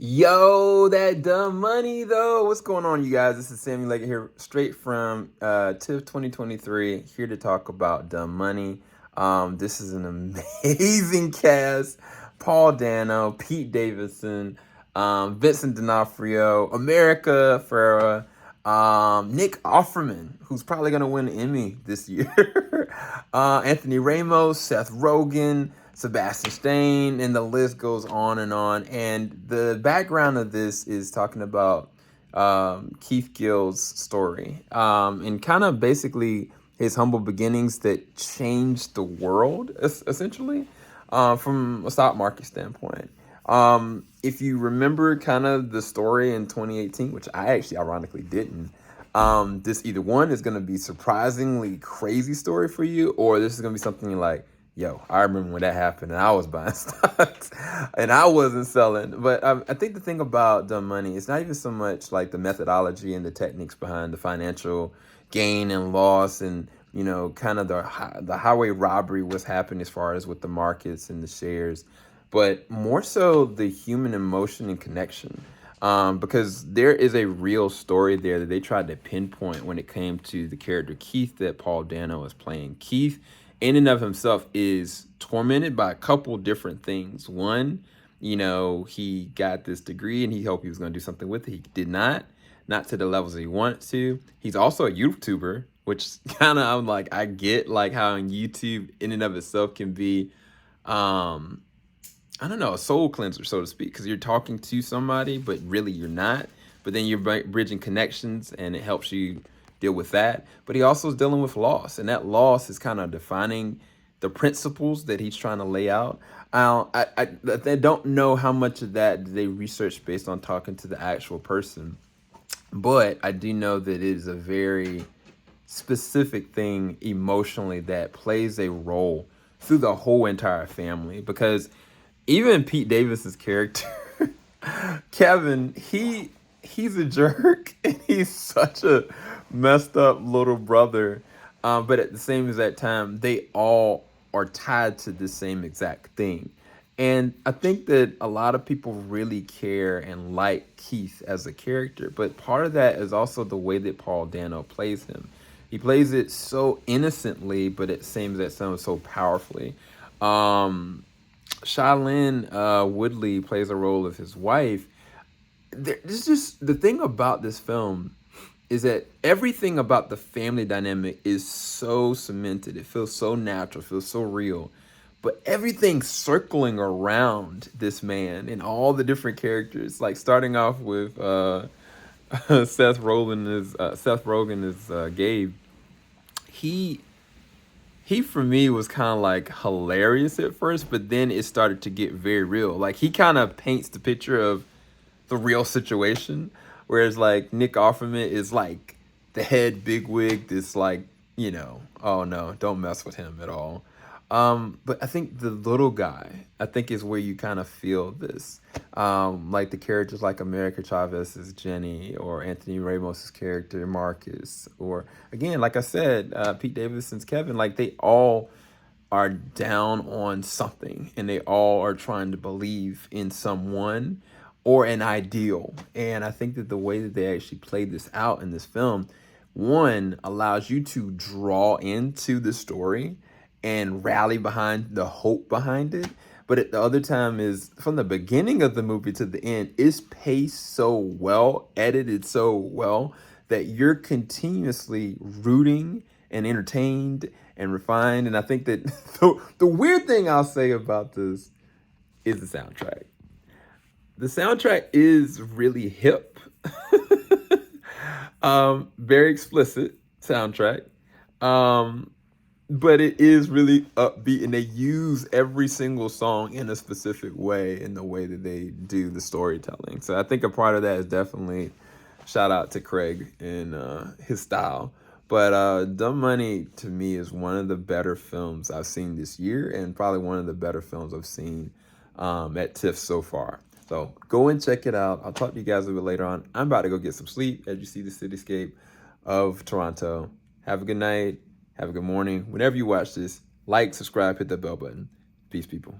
Yo, that dumb money though. What's going on, you guys? This is Sammy Leggett here, straight from TIFF 2023, here to talk about dumb money. This is an amazing cast. Paul Dano, Pete Davidson, Vincent D'Onofrio, America Ferrera, Nick Offerman, who's probably gonna win an Emmy this year, Anthony Ramos, Seth Rogen, Sebastian Stain, and the list goes on and on. And the background of this is talking about Keith Gill's story, and kind of basically his humble beginnings that changed the world, essentially, from a stock market standpoint. If you remember kind of the story in 2018, which I actually ironically didn't, this either one is going to be surprisingly crazy story for you, or this is going to be something you're like, yo, I remember when that happened and I was buying stocks and I wasn't selling. But I think the thing about dumb money, it's not even so much like the methodology and the techniques behind the financial gain and loss and, you know, kind of the highway robbery was happening as far as with the markets and the shares, but more so the human emotion and connection. Because there is a real story there that they tried to pinpoint when it came to the character Keith that Paul Dano is playing. Keith, in and of himself, is tormented by a couple different things. One, you know, he got this degree and he hoped he was going to do something with it. He did not to the levels that he wanted to. He's also a YouTuber, which kind of, I'm like, I get like how on YouTube in and of itself can be, I don't know, a soul cleanser, so to speak, because you're talking to somebody, but really you're not. But then you're bridging connections, and it helps you deal with that. But he also is dealing with loss, and that loss is kind of defining the principles that he's trying to lay out. I don't know how much of that they researched based on talking to the actual person, but I do know that it is a very specific thing emotionally that plays a role through the whole entire family, because even Pete Davis's character, Kevin, he's a jerk and he's such a messed up little brother. But at the same exact time, they all are tied to the same exact thing. And I think that a lot of people really care and like Keith as a character, but part of that is also the way that Paul Dano plays him. He plays it so innocently, but it seems that sounds so powerfully. Shailene Woodley plays a role of his wife. This just the thing about this film is that everything about the family dynamic is so cemented. It feels so natural, feels so real. But everything circling around this man and all the different characters, like starting off with Seth Rogen is Gabe. He for me was kind of like hilarious at first, but then it started to get very real. Like he kind of paints the picture of the real situation, whereas like Nick Offerman is like the head bigwig, this like, you know, oh no, don't mess with him at all. But I think the little guy, I think, is where you kind of feel this. Like the characters like America Chavez's Jenny, or Anthony Ramos's character Marcus, or again, like I said, Pete Davidson's Kevin. Like they all are down on something, and they all are trying to believe in someone or an ideal. And I think that the way that they actually played this out in this film, one, allows you to draw into the story and rally behind the hope behind it. But at the other time is from the beginning of the movie to the end, it's paced so well, edited so well, that you're continuously rooting and entertained and refined. And I think that the weird thing I'll say about this is the soundtrack. The soundtrack is really hip. Very explicit soundtrack. But it is really upbeat, and they use every single song in a specific way in the way that they do the storytelling. So I think a part of that is definitely shout out to Craig and his style. But Dumb Money to me is one of the better films I've seen this year, and probably one of the better films I've seen at TIFF so far. So go and check it out. I'll talk to you guys a bit later on. I'm about to go get some sleep as you see the cityscape of Toronto. Have a good night. Have a good morning. Whenever you watch this, like, subscribe, hit that bell button. Peace, people.